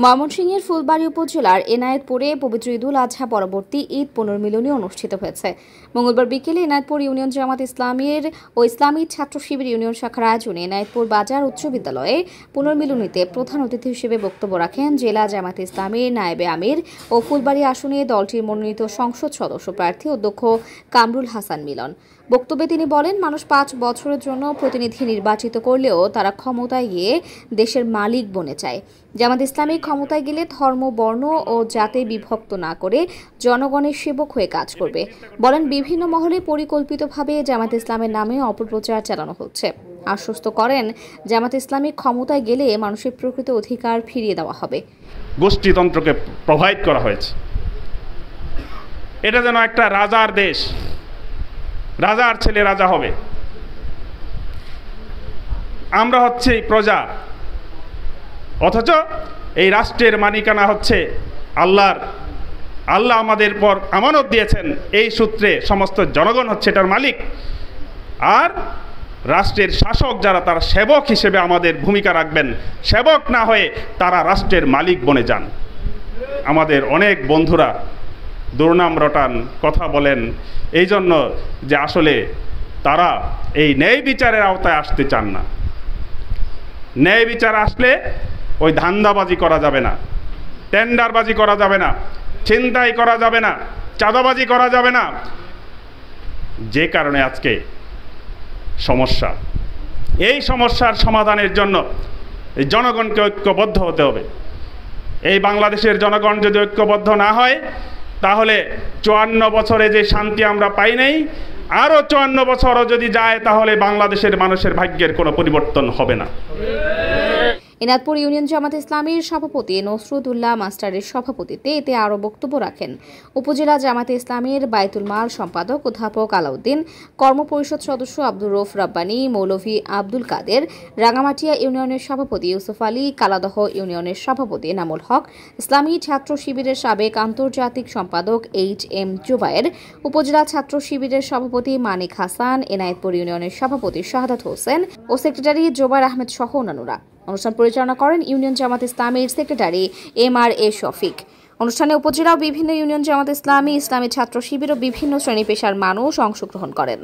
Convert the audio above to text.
ময়মনসিংহের ফুলবাড়ী উপজেলার এনায়েতপুরে পবিত্র ঈদুল আজহা পরবর্তী ঈদ পুনর্মিলনী অনুষ্ঠিত হয়েছে। মঙ্গলবার বিকেলে এনায়েতপুর ইউনিয়ন জামাত ইসলামীর ও ইসলামী ছাত্র শিবির ইউনিয়ন শাখার আয়োজনে এনায়েতপুর বাজার উচ্চ বিদ্যালয়ে পুনর্মিলনীতে প্রধান অতিথি হিসেবে বক্তব্য রাখেন জেলা জামাত ইসলামীর নায়েবে আমির ও ফুলবাড়ী আসনে দলটির মনোনীত সংসদ সদস্য প্রার্থী অধ্যক্ষ কামরুল হাসান মিলন। বক্তব্যে তিনি বলেন, মানুষ 5 বছরের জন্য প্রতিনিধি নির্বাচিত করলেও তারা ক্ষমতায় গিয়ে দেশের মালিক বনে চায়। জামাত ইসলামী ক্ষমতায় গেলে ধর্ম, বর্ণ ও জাতে বিভক্ত না করে জনগণের সেবক হয়ে কাজ করবে। বলেন, বিভিন্ন মহলে পরিকল্পিতভাবে জামাত ইসলামের নামে অপপ্রচার চালানো হচ্ছে। আশ্বস্ত করেন, জামাত ইসলামী ক্ষমতায় গেলে মানুষের প্রকৃত অধিকার ফিরিয়ে দেওয়া হবে। গোষ্ঠীতন্ত্রকে প্রোভাইড করা হয়েছে। এটা যেন একটা রাজার দেশ, রাজার ছেলে রাজা হবে। আমরা হচ্ছে প্রজা, অথচ এই রাষ্ট্রের মালিকানা হচ্ছে আল্লাহ আমাদের পর আমানত দিয়েছেন। এই সূত্রে সমস্ত জনগণ হচ্ছে এটার মালিক। আর রাষ্ট্রের শাসক যারা, তারা সেবক হিসেবে আমাদের ভূমিকা রাখবেন। সেবক না হয়ে তারা রাষ্ট্রের মালিক বনে যান। আমাদের অনেক বন্ধুরা দুর্নাম রটান, কথা বলেন এই জন্য যে আসলে তারা এই ন্যায় বিচারের আওতায় আসতে চান না। ন্যায় বিচার আসলে ওই ধান্দাবাজি করা যাবে না, টেন্ডারবাজি করা যাবে না, ছিনতাই করা যাবে না, চাঁদাবাজি করা যাবে না। যে কারণে আজকে সমস্যা, এই সমস্যার সমাধানের জন্য এই জনগণকে ঐক্যবদ্ধ হতে হবে। এই বাংলাদেশের জনগণ যদি ঐক্যবদ্ধ না হয়, তাহলে 54 বছরে যে শান্তি আমরা পাই নাই, আরও 54 বছরও যদি যায়, তাহলে বাংলাদেশের মানুষের ভাগ্যের কোনো পরিবর্তন হবে না। এনায়েতপুর ইউনিয়ন জামাত ইসলামীর সভাপতি নসরুদ্দৌলা মাস্টারের সভাপতিত্বে এতে আরও বক্তব্য রাখেন উপজেলা জামাতে ইসলামীর বায়তুল মাল সম্পাদক অধ্যাপক আলাউদ্দিন, কর্মপরিষদ সদস্য আব্দুর রউফ রাব্বানী, মৌলভী আব্দুল কাদের, রাঙামাটিয়া ইউনিয়নের সভাপতি ইউসুফ আলী, কালাদহ ইউনিয়নের সভাপতি এনামুল হক, ইসলামী ছাত্র শিবিরের সাবেক আন্তর্জাতিক সম্পাদক HM জুবায়ের, উপজেলা ছাত্র শিবিরের সভাপতি মানিক হাসান, এনায়েতপুর ইউনিয়নের সভাপতি শাহাদাত হোসেন ও সেক্রেটারি জোবায়ের আহমেদ সহ অন্যান্যরা। অনুষ্ঠান পরিচালনা করেন ইউনিয়ন জামাত ইসলামীর সেক্রেটারি MRA শফিক। অনুষ্ঠানে উপজেলা ও বিভিন্ন ইউনিয়ন জামাত ইসলামী, ইসলামী ছাত্র শিবির ও বিভিন্ন শ্রেণী পেশার মানুষ অংশগ্রহণ করেন।